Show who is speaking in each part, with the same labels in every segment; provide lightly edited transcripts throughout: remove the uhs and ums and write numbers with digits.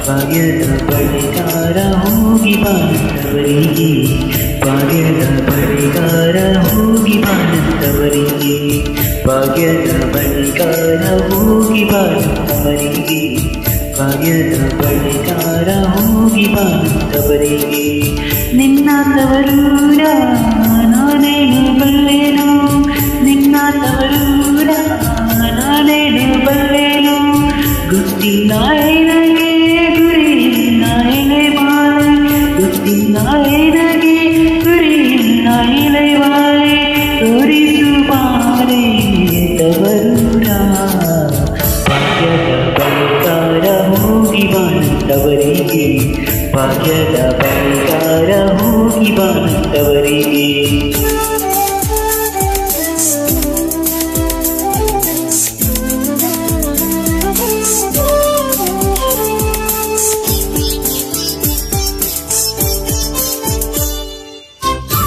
Speaker 1: ಭಾಗ್ಯದ ಬಳಿಗಾರ ಹೋಗಿ ಬಾನಂದವರಿಗೆ, ಭಾಗ್ಯದ ಬಳಿಗಾರ ಹೋಗಿ ಬಾನಂದವರಿಗೆ, ಭಾಗ್ಯದ ಬಳಿಗಾರ ಹೋಗಿ ಬಾನಂದವರಿಗೆ, ಭಾಗ್ಯದ ಬಳಿಗಾರ ಹೋಗಿ ಬಾನಂದವರಿಗೆ. ನಿನ್ನ ತವರೂರ ನಾನೇನು ಬಲ್ಲೆನು, ನಿನ್ನ ತವರೂರ ನಾನೇನು ಬಲ್ಲೆನು, ಗೊತ್ತಿಲ್ಲ ನನಗೆ ಗುರಿಯಿಲ್ಲ ಎಲೆವಾಳೆ, ಗೊತ್ತಿಲ್ಲ ನನಗೆ ಗುರಿಯಿಲ್ಲ ಎಲೆವಾಳೆ, ತೋರಿಸು ಬಾರೆ ತವರೂರ. ಭಾಗ್ಯದ ಬಳಿಗಾರ ಹೋಗಿ ಬಾನಂದವರಿಗೆ, ಭಾಗ್ಯದ ಬಳಿಗಾರ ಹೋಗಿ ಬಾನಂದವರಿಗೆ.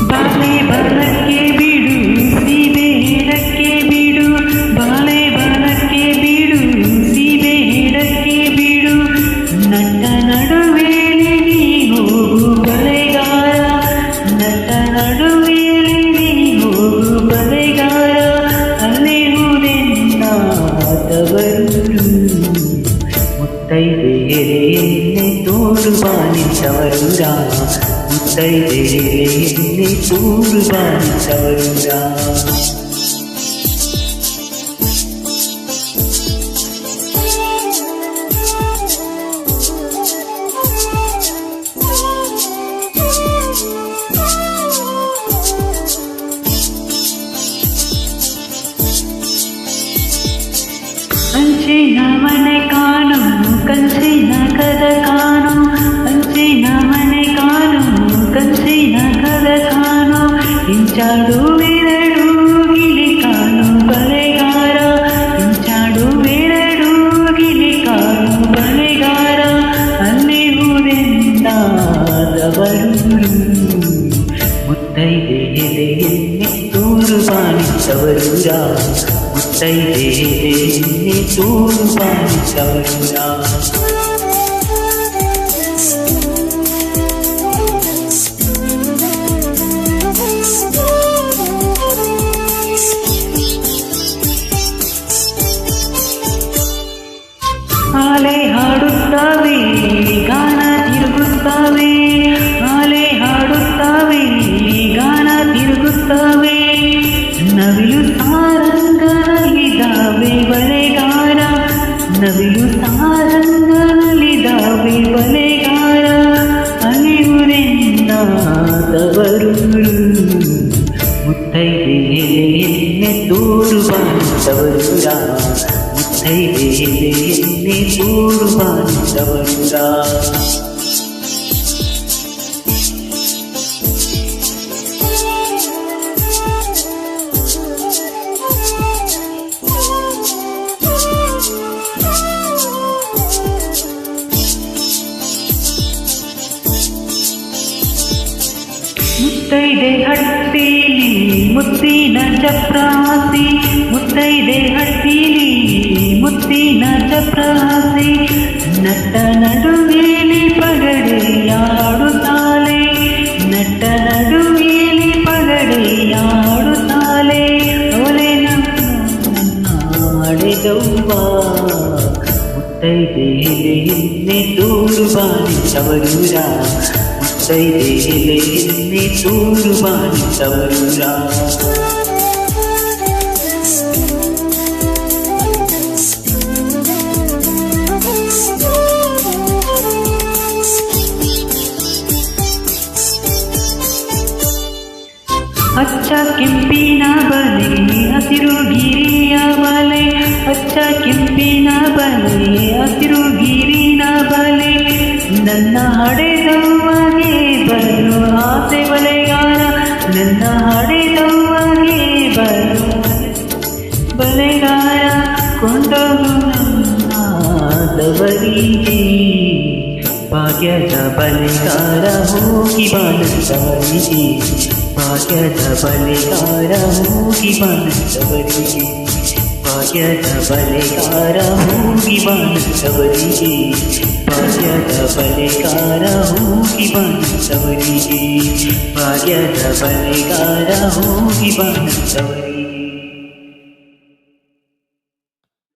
Speaker 1: ಬಾಳೆ ಬಾಲಕ್ಕೆ ಬಿಡು ಸೀಬೆ ಎಡಕ್ಕೆ ಬಿಡು, ಬಾಳೆ ಬಾಲಕ್ಕೆ ಬಿಡು ಸೀಬೆ ಎಡಕ್ಕೆ ಬಿಡು, ನಟ್ಟ ನಡುವೆಯಲ್ಲಿ ನೀ ಹೋಗು ಬಳೆಗಾರ, ನಟ್ಟ ನಡುವೆಯಲ್ಲಿ ನೀ ಹೋಗು ಬಳೆಗಾರ, ಅಲೆಯುವುದೆನ್ನ ತವರೂರು. ಮುತ್ತೈದೆ ಎಲೆಯನ್ನೇ ತೋರು ಬಾನಿಸವರೂರ, ಮುತ್ತೈದೆ ಎಲೆಯನ್ನೇ ತೋರು ಬಾನಿಸವರೂರ. ಅಂಚಿನ ಮನೆ ಕಾಣು ಕಂಚಿನ ಕದ ಕಾಣು, ಅಂಚಿನ ಮನೆ ಕಾಣು ಕಂಚಿನ ಕದ ಕಾಣು, ಇಂಚಾಡುವೆರಡು ಗಿಳಿ ಕಾಣು ಬಳೆಗಾರ, ಇಂಚಾಡುವೆರಡು ಗಿಳಿ ಕಾಣು ಬಳೆಗಾರ, ಅಲ್ಲಿರುವುದೆಂದ ತವರೂರು. ಮುತ್ತೈದೆ ಎಲೆಯನ್ನೇ ತೋರು ಬಾನಿಸವರೂರ, ಮುತ್ತೈದೆ ಎಲೆಯನ್ನೇ ತೋರು ಬಾನಿಸವರೂರ. ಆಲೆ ಹಾಡುತ್ತವೆ ಗಾನ ತಿರುಗುತ್ತವೆ, ಆಲೆ ಹಾಡುತ್ತವೆ ಗಾನ ತಿರುಗುತ್ತವೆ, ನವಿಲು ಸಾರಂಗನಲ್ಲಿದ್ದಾವೆ ಬಳೆಗಾರ, ನವಿಲು ಸಾರಂಗನಲ್ಲಿದ್ದಾವೆ ಬಳೆಗಾರ, ಅಲಿಯುವುದೆನ್ನ ತವರೂರು. ಮುತ್ತೈದೆ ಎಲೆಯನ್ನೇ ತೋರು ಬಾನಿಸವರೂರ, ಮುತ್ತೈದೆ ಎಲೆಯನ್ನೇ ತೋರು ಬಾನಿಸವರೂರ. ಮುತ್ತೈದೆ ಹಟ್ಟಿಲಿ ಮುತ್ತಿನ ಚಪ್ರಾಸಿ, ಮುತ್ತೈದೆ ಹಟ್ಟಿಲಿ ಮುತ್ತಿನ ಚಪ್ರಾಸಿ, ನಟ್ಟ ನಡುವೇಲಿ ಪಗಡೆಯಾಡುತ್ತಾಳೆ, ನಟ್ಟ ನಡುವೇಲಿ ಪಗಡೆಯಾಡುತ್ತಾಳೆ, ಅವಳೆ ನನ್ನ ಆಡೆದವ್ವ. ಮುತ್ತೈದೆ ಎಲೆಯನ್ನೇ ತೋರು ಬಾನಿಸವರೂರ, ಮುತ್ತೈದೆ ಎಲೆಯನ್ನೇ ತೋರು ಬಾನಿಸವರೂರ. ಹಚ್ಚ ಕೆಂಪಿನ ಬಲೆ ಹಸಿರು ಗಿರಿಯ ಬಲೆ, ಹಚ್ಚ ಕೆಂಪಿನ ಬಲೆ ಹಸಿರು ಗಿರಿನ ಬಲೆ, ನನ್ನ ಹಡೆದವ್ವಗೆ ಬರು ಆಸೆ ಬಳೆಗಾರ, ನನ್ನ ಹಡೆದವ್ವಗೆ ಬರು ಬಳೆಗಾರ, ಕೊಂಡೋಗು ನನ್ನ ತವರಿಗೆ. ಭಾಗ್ಯದ ಬಳೆಗಾರ ಹೋಗಿ ಬಾನಂದವರಿಗೆ, ಭಾಗ್ಯದ ಬಳೆಗಾರ ಹೋಗಿ ಬಾನಂದವರಿಗೆ, ಭಾಗ್ಯದ ಬಲೆಗಾರ ಹೋಗಿ ಬಾನಂದವರಿಗೆ ಭಾಗ್ಯದ ಬಲೆಗಾರ ಹೋಗಿ ಬಾನಂದವರಿಗೆ ಭಾಗ್ಯದ ಬಲೆಗಾರ ಹೋಗಿ ಬಾನಂದವರಿಗೆ